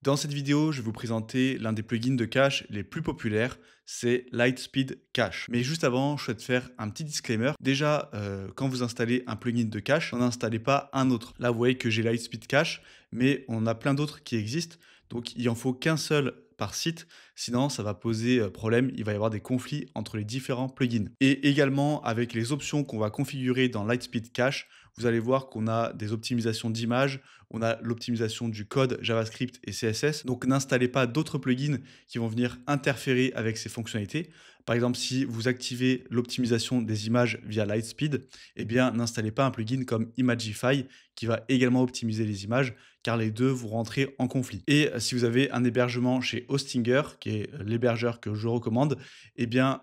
Dans cette vidéo, je vais vous présenter l'un des plugins de cache les plus populaires, c'est Lightspeed Cache. Mais juste avant, je souhaite faire un petit disclaimer. Déjà, quand vous installez un plugin de cache, n'en installez pas un autre. Là, vous voyez que j'ai Lightspeed Cache, mais on a plein d'autres qui existent. Donc, il en faut qu'un seul par site, sinon ça va poser problème, il va y avoir des conflits entre les différents plugins. Et également, avec les options qu'on va configurer dans Lightspeed Cache, vous allez voir qu'on a des optimisations d'images, on a l'optimisation du code JavaScript et CSS. Donc n'installez pas d'autres plugins qui vont venir interférer avec ces fonctionnalités. Par exemple, si vous activez l'optimisation des images via Lightspeed, eh bien n'installez pas un plugin comme Imagify qui va également optimiser les images car les deux vont rentrer en conflit. Et si vous avez un hébergement chez Hostinger, qui est l'hébergeur que je recommande, eh bien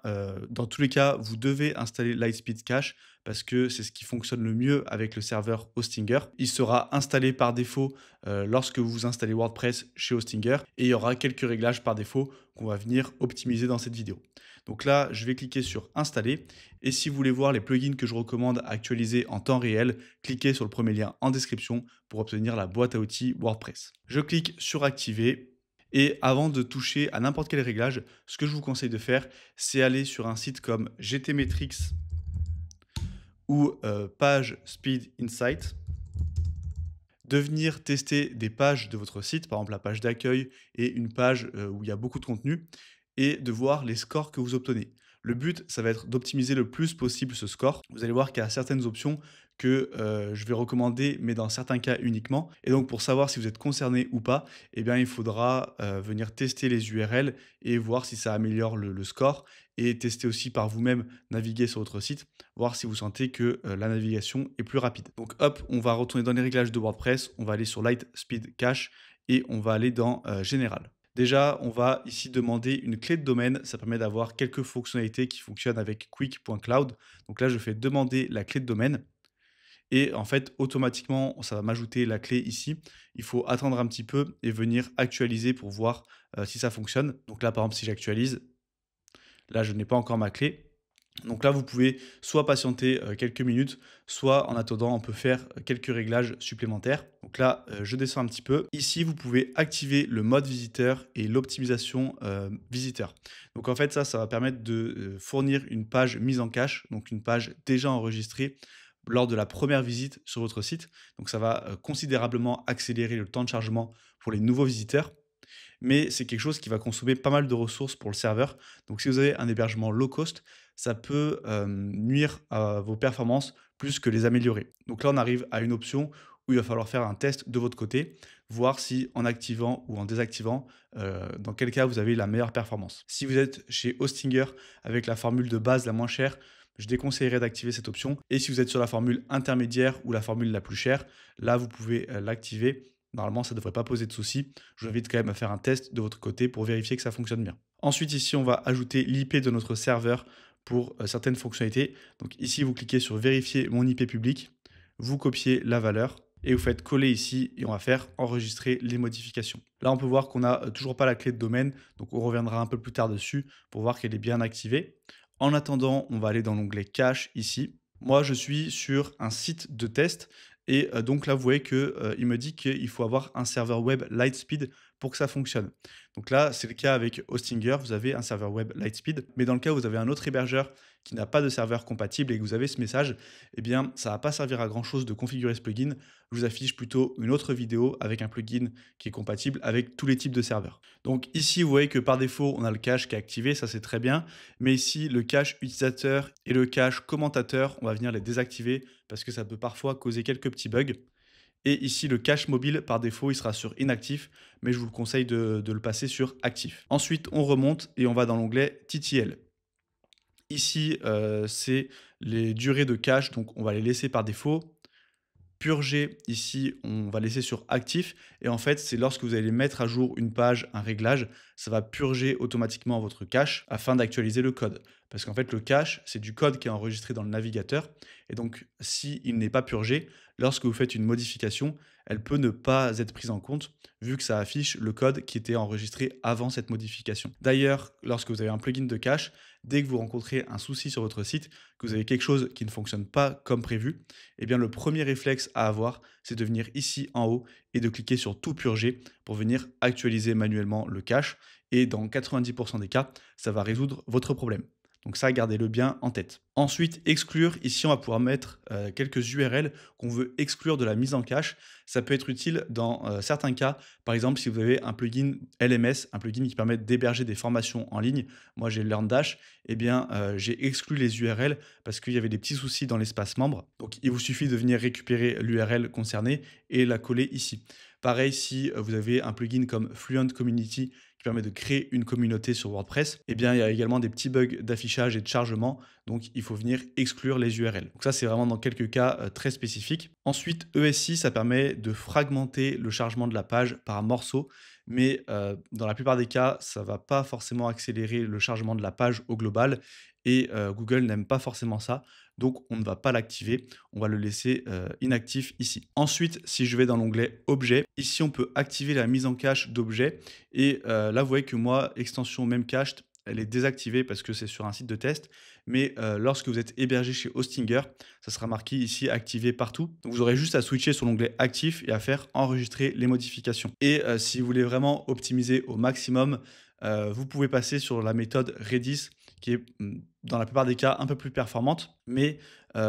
dans tous les cas, vous devez installer Lightspeed Cache parce que c'est ce qui fonctionne le mieux avec le serveur Hostinger. Il sera installé par défaut lorsque vous installez WordPress chez Hostinger et il y aura quelques réglages par défaut qu'on va venir optimiser dans cette vidéo. Donc là, je vais cliquer sur installer et si vous voulez voir les plugins que je recommande à actualiser en temps réel, cliquez sur le premier lien en description pour obtenir la boîte à outils WordPress. Je clique sur activer. Et avant de toucher à n'importe quel réglage, ce que je vous conseille de faire, c'est aller sur un site comme GTmetrix ou page Speed Insight, de venir tester des pages de votre site, par exemple la page d'accueil et une page où il y a beaucoup de contenu, et de voir les scores que vous obtenez. Le but, ça va être d'optimiser le plus possible ce score. Vous allez voir qu'il y a certaines options que je vais recommander, mais dans certains cas uniquement. Et donc, pour savoir si vous êtes concerné ou pas, eh bien, il faudra venir tester les URL et voir si ça améliore le score. Et tester aussi par vous-même, naviguer sur votre site, voir si vous sentez que la navigation est plus rapide. Donc, hop, on va retourner dans les réglages de WordPress, on va aller sur Lightspeed Cache et on va aller dans Général. Déjà, on va ici demander une clé de domaine. Ça permet d'avoir quelques fonctionnalités qui fonctionnent avec quick.cloud. Donc là, je fais demander la clé de domaine. Et en fait, automatiquement, ça va m'ajouter la clé ici. Il faut attendre un petit peu et venir actualiser pour voir si ça fonctionne. Donc là, par exemple, si j'actualise, là, je n'ai pas encore ma clé. Donc là, vous pouvez soit patienter quelques minutes, soit en attendant, on peut faire quelques réglages supplémentaires. Donc là, je descends un petit peu. Ici, vous pouvez activer le mode visiteur et l'optimisation visiteur. Donc en fait, ça va permettre de fournir une page mise en cache, donc une page déjà enregistrée lors de la première visite sur votre site. Donc ça va considérablement accélérer le temps de chargement pour les nouveaux visiteurs, mais c'est quelque chose qui va consommer pas mal de ressources pour le serveur. Donc si vous avez un hébergement low cost, ça peut nuire à vos performances plus que les améliorer. Donc là, on arrive à une option où il va falloir faire un test de votre côté, voir si en activant ou en désactivant, dans quel cas vous avez la meilleure performance. Si vous êtes chez Hostinger avec la formule de base la moins chère, je déconseillerais d'activer cette option. Et si vous êtes sur la formule intermédiaire ou la formule la plus chère, là, vous pouvez l'activer. Normalement, ça ne devrait pas poser de soucis. Je vous invite quand même à faire un test de votre côté pour vérifier que ça fonctionne bien. Ensuite, ici, on va ajouter l'IP de notre serveur pour certaines fonctionnalités. Donc ici, vous cliquez sur vérifier mon IP public, vous copiez la valeur et vous faites coller ici et on va faire enregistrer les modifications. Là, on peut voir qu'on n'a toujours pas la clé de domaine, donc on reviendra un peu plus tard dessus pour voir qu'elle est bien activée. En attendant, on va aller dans l'onglet cache ici. Moi, je suis sur un site de test et donc là, vous voyez que il me dit qu'il faut avoir un serveur web Lightspeed pour que ça fonctionne. Donc là, c'est le cas avec Hostinger, vous avez un serveur web Lightspeed, mais dans le cas où vous avez un autre hébergeur qui n'a pas de serveur compatible et que vous avez ce message, eh bien, ça va pas servir à grand chose de configurer ce plugin. Je vous affiche plutôt une autre vidéo avec un plugin qui est compatible avec tous les types de serveurs. Donc ici, vous voyez que par défaut, on a le cache qui est activé, ça c'est très bien. Mais ici, le cache utilisateur et le cache commentateur, on va venir les désactiver parce que ça peut parfois causer quelques petits bugs. Et ici, le cache mobile, par défaut, il sera sur inactif, mais je vous conseille de le passer sur actif. Ensuite, on remonte et on va dans l'onglet TTL. Ici, c'est les durées de cache, donc on va les laisser par défaut. Purger, ici, on va laisser sur actif. Et en fait, c'est lorsque vous allez mettre à jour une page, un réglage, ça va purger automatiquement votre cache afin d'actualiser le code. Parce qu'en fait, le cache, c'est du code qui est enregistré dans le navigateur. Et donc, s'il n'est pas purgé, lorsque vous faites une modification, elle peut ne pas être prise en compte, vu que ça affiche le code qui était enregistré avant cette modification. D'ailleurs, lorsque vous avez un plugin de cache, dès que vous rencontrez un souci sur votre site, que vous avez quelque chose qui ne fonctionne pas comme prévu, eh bien le premier réflexe à avoir, c'est de venir ici en haut et de cliquer sur tout purger pour venir actualiser manuellement le cache. Et dans 90% des cas, ça va résoudre votre problème. Donc ça, gardez-le bien en tête. Ensuite, exclure. Ici, on va pouvoir mettre quelques URL qu'on veut exclure de la mise en cache. Ça peut être utile dans certains cas. Par exemple, si vous avez un plugin LMS, un plugin qui permet d'héberger des formations en ligne. Moi, j'ai LearnDash. Eh bien, j'ai exclu les URL parce qu'il y avait des petits soucis dans l'espace membre. Donc, il vous suffit de venir récupérer l'URL concernée et la coller ici. Pareil, si vous avez un plugin comme Fluent Community qui permet de créer une communauté sur WordPress, eh bien, il y a également des petits bugs d'affichage et de chargement. Donc, il faut venir exclure les URL. Donc ça, c'est vraiment dans quelques cas très spécifiques. Ensuite, ESI, ça permet de fragmenter le chargement de la page par morceaux. Mais dans la plupart des cas, ça ne va pas forcément accélérer le chargement de la page au global. Et Google n'aime pas forcément ça. Donc, on ne va pas l'activer. On va le laisser inactif ici. Ensuite, si je vais dans l'onglet Objets, ici, on peut activer la mise en cache d'objets. Et là, vous voyez que moi, extension Memcached, elle est désactivée parce que c'est sur un site de test. Mais lorsque vous êtes hébergé chez Hostinger, ça sera marqué ici activé partout. Donc vous aurez juste à switcher sur l'onglet actif et à faire enregistrer les modifications. Et si vous voulez vraiment optimiser au maximum, vous pouvez passer sur la méthode Redis qui est dans la plupart des cas un peu plus performante. Mais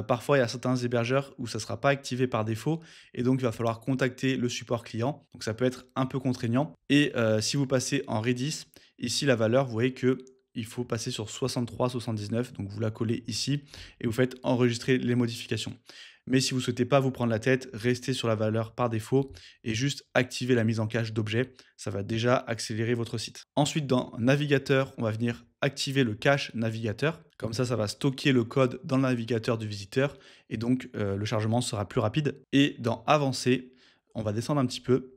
parfois, il y a certains hébergeurs où ça ne sera pas activé par défaut. Et donc, il va falloir contacter le support client. Donc, ça peut être un peu contraignant. Et si vous passez en Redis, ici, la valeur, vous voyez que il faut passer sur 63,79. Donc, vous la collez ici et vous faites enregistrer les modifications. Mais si vous ne souhaitez pas vous prendre la tête, restez sur la valeur par défaut et juste activer la mise en cache d'objets. Ça va déjà accélérer votre site. Ensuite, dans Navigateur, on va venir activer le cache navigateur. Comme ça va stocker le code dans le navigateur du visiteur et donc le chargement sera plus rapide. Et dans Avancer, on va descendre un petit peu.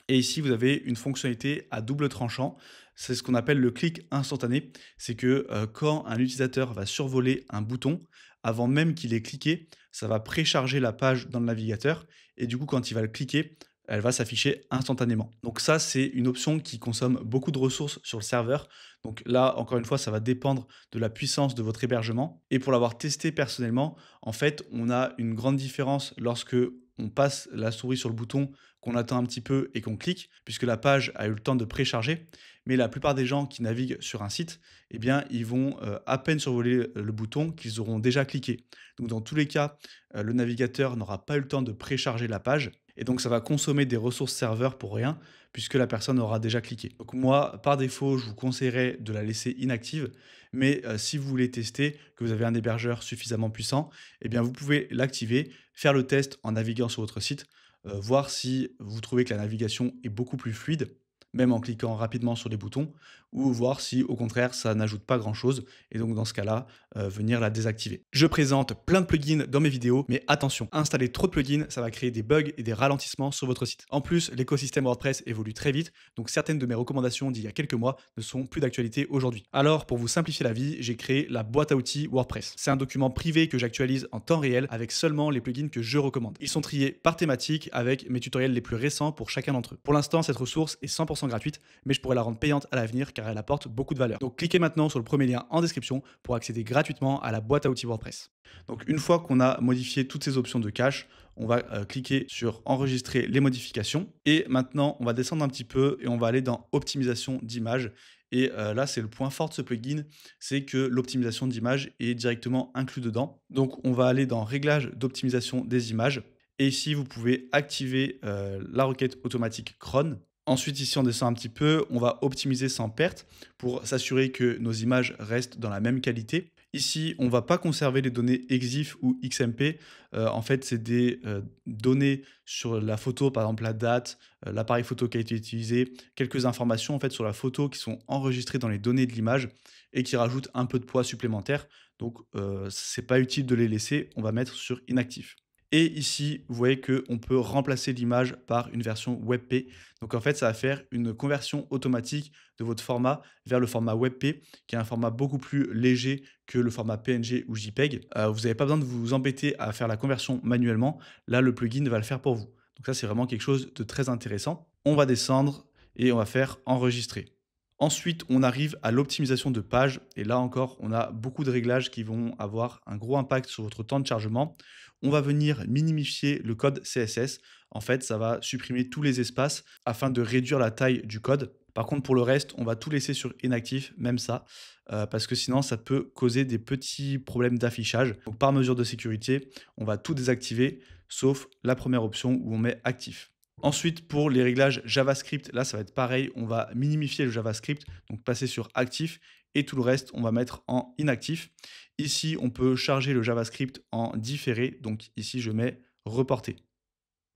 Et ici, vous avez une fonctionnalité à double tranchant. C'est ce qu'on appelle le clic instantané. C'est que quand un utilisateur va survoler un bouton, avant même qu'il ait cliqué, ça va précharger la page dans le navigateur. Et du coup, quand il va le cliquer, elle va s'afficher instantanément. Donc ça, c'est une option qui consomme beaucoup de ressources sur le serveur. Donc là, encore une fois, ça va dépendre de la puissance de votre hébergement. Et pour l'avoir testé personnellement, en fait, on a une grande différence lorsque on passe la souris sur le bouton, qu'on attend un petit peu et qu'on clique, puisque la page a eu le temps de précharger. Mais la plupart des gens qui naviguent sur un site, eh bien, ils vont à peine survoler le bouton qu'ils auront déjà cliqué. Donc dans tous les cas, le navigateur n'aura pas eu le temps de précharger la page. Et donc ça va consommer des ressources serveurs pour rien, puisque la personne aura déjà cliqué. Donc moi, par défaut, je vous conseillerais de la laisser inactive. Mais si vous voulez tester, que vous avez un hébergeur suffisamment puissant, eh bien vous pouvez l'activer, faire le test en naviguant sur votre site, voir si vous trouvez que la navigation est beaucoup plus fluide, même en cliquant rapidement sur les boutons, ou voir si au contraire ça n'ajoute pas grand-chose, et donc dans ce cas-là, venir la désactiver. Je présente plein de plugins dans mes vidéos, mais attention, installer trop de plugins, ça va créer des bugs et des ralentissements sur votre site. En plus, l'écosystème WordPress évolue très vite, donc certaines de mes recommandations d'il y a quelques mois ne sont plus d'actualité aujourd'hui. Alors, pour vous simplifier la vie, j'ai créé la boîte à outils WordPress. C'est un document privé que j'actualise en temps réel avec seulement les plugins que je recommande. Ils sont triés par thématique avec mes tutoriels les plus récents pour chacun d'entre eux. Pour l'instant, cette ressource est 100% gratuite, mais je pourrais la rendre payante à l'avenir car elle apporte beaucoup de valeur. Donc cliquez maintenant sur le premier lien en description pour accéder gratuitement à la boîte à outils WordPress. Donc une fois qu'on a modifié toutes ces options de cache, on va cliquer sur enregistrer les modifications et maintenant on va descendre un petit peu et on va aller dans optimisation d'image. Et là, c'est le point fort de ce plugin, c'est que l'optimisation d'image est directement inclus dedans. Donc on va aller dans réglages d'optimisation des images. Et ici, vous pouvez activer la requête automatique cron. Ensuite, ici, on descend un petit peu, on va optimiser sans perte pour s'assurer que nos images restent dans la même qualité. Ici, on ne va pas conserver les données EXIF ou XMP. En fait, c'est des données sur la photo, par exemple la date, l'appareil photo qui a été utilisé, quelques informations en fait sur la photo qui sont enregistrées dans les données de l'image et qui rajoutent un peu de poids supplémentaire. Donc, ce n'est pas utile de les laisser, on va mettre sur inactif. Et ici, vous voyez qu'on peut remplacer l'image par une version WebP. Donc en fait, ça va faire une conversion automatique de votre format vers le format WebP, qui est un format beaucoup plus léger que le format PNG ou JPEG. Vous n'avez pas besoin de vous embêter à faire la conversion manuellement. Là, le plugin va le faire pour vous. Donc ça, c'est vraiment quelque chose de très intéressant. On va descendre et on va faire enregistrer. Ensuite, on arrive à l'optimisation de page et là encore, on a beaucoup de réglages qui vont avoir un gros impact sur votre temps de chargement. On va venir minimifier le code CSS. En fait, ça va supprimer tous les espaces afin de réduire la taille du code. Par contre, pour le reste, on va tout laisser sur inactif, même ça, parce que sinon, ça peut causer des petits problèmes d'affichage. Donc, par mesure de sécurité, on va tout désactiver, sauf la première option où on met actif. Ensuite, pour les réglages JavaScript, là, ça va être pareil. On va minimifier le JavaScript, donc passer sur actif et tout le reste, on va mettre en inactif. Ici, on peut charger le JavaScript en différé. Donc ici, je mets reporter.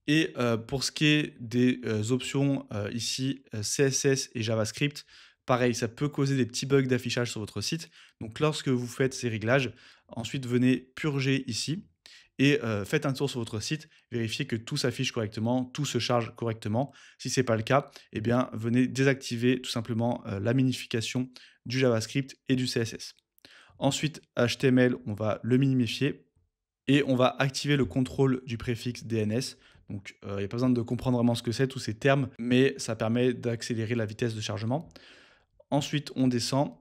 Et pour ce qui est des options ici, CSS et JavaScript, pareil, ça peut causer des petits bugs d'affichage sur votre site. Donc lorsque vous faites ces réglages, ensuite venez purger ici et faites un tour sur votre site, vérifiez que tout s'affiche correctement, tout se charge correctement. Si ce n'est pas le cas, eh bien, venez désactiver tout simplement la minification du JavaScript et du CSS. Ensuite, HTML, on va le minimifier et on va activer le contrôle du préfixe DNS. Donc, il n'y a pas besoin de comprendre vraiment ce que c'est, tous ces termes, mais ça permet d'accélérer la vitesse de chargement. Ensuite, on descend.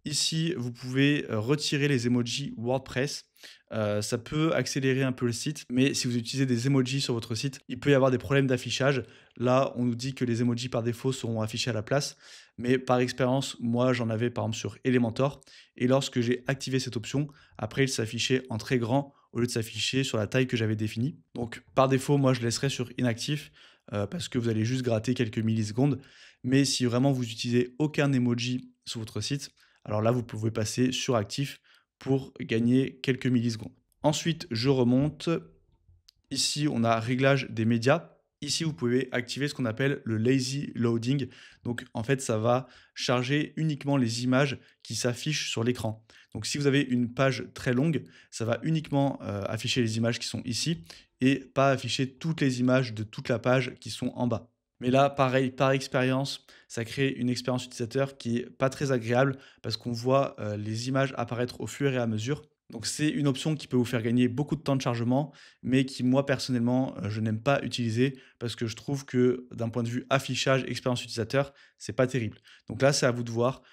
Ici, vous pouvez retirer les emojis WordPress. Ça peut accélérer un peu le site, mais si vous utilisez des emojis sur votre site, il peut y avoir des problèmes d'affichage. Là, on nous dit que les emojis par défaut seront affichés à la place, mais par expérience, moi, j'en avais par exemple sur Elementor, et lorsque j'ai activé cette option, après, il s'affichait en très grand au lieu de s'afficher sur la taille que j'avais définie. Donc, par défaut, moi, je laisserai sur inactif parce que vous allez juste gratter quelques millisecondes. Mais si vraiment vous utilisez aucun emoji sur votre site, alors là, vous pouvez passer sur actif pour gagner quelques millisecondes. Ensuite, je remonte. Ici, on a réglage des médias. Ici, vous pouvez activer ce qu'on appelle le lazy loading. Donc, en fait, ça va charger uniquement les images qui s'affichent sur l'écran. Donc, si vous avez une page très longue, ça va uniquement afficher les images qui sont ici et pas afficher toutes les images de toute la page qui sont en bas. Mais là, pareil, par expérience, ça crée une expérience utilisateur qui est pas très agréable parce qu'on voit les images apparaître au fur et à mesure. Donc c'est une option qui peut vous faire gagner beaucoup de temps de chargement, mais qui moi personnellement, je n'aime pas utiliser parce que je trouve que d'un point de vue affichage, expérience utilisateur, c'est pas terrible. Donc là, c'est à vous de voir,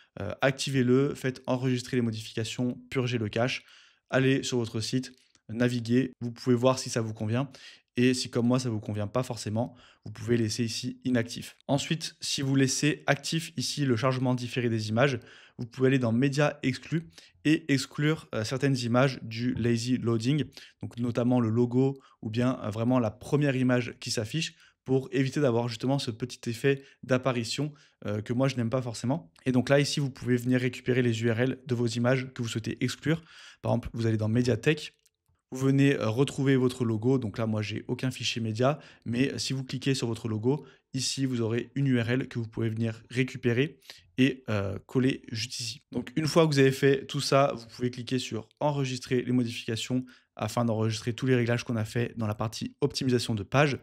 activez-le, faites enregistrer les modifications, purgez le cache, allez sur votre site, naviguez, vous pouvez voir si ça vous convient et si comme moi ça vous convient pas forcément, vous pouvez laisser ici inactif. Ensuite, si vous laissez actif ici le chargement différé des images, vous pouvez aller dans médias exclus et exclure certaines images du lazy loading, donc notamment le logo ou bien vraiment la première image qui s'affiche pour éviter d'avoir justement ce petit effet d'apparition que moi je n'aime pas forcément. Et donc là, ici, vous pouvez venir récupérer les URL de vos images que vous souhaitez exclure. Par exemple, vous allez dans Médiathèque, vous venez retrouver votre logo. Donc là, moi, j'ai aucun fichier média, mais si vous cliquez sur votre logo, ici, vous aurez une URL que vous pouvez venir récupérer et coller juste ici. Donc une fois que vous avez fait tout ça, vous pouvez cliquer sur enregistrer les modifications afin d'enregistrer tous les réglages qu'on a fait dans la partie optimisation de page.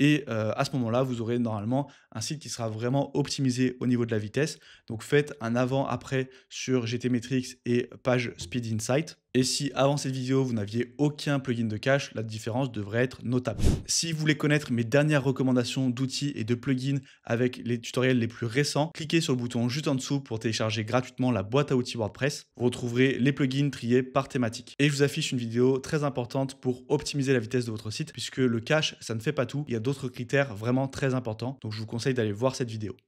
Et à ce moment-là, vous aurez normalement un site qui sera vraiment optimisé au niveau de la vitesse. Donc faites un avant-après sur GTmetrix et page Speed Insight. Et si avant cette vidéo, vous n'aviez aucun plugin de cache, la différence devrait être notable. Si vous voulez connaître mes dernières recommandations d'outils et de plugins avec les tutoriels les plus récents, cliquez sur le bouton juste en dessous pour télécharger gratuitement la boîte à outils WordPress. Vous retrouverez les plugins triés par thématique. Et je vous affiche une vidéo très importante pour optimiser la vitesse de votre site puisque le cache, ça ne fait pas tout. Il y a d'autres critères vraiment très importants. Donc je vous conseille d'aller voir cette vidéo.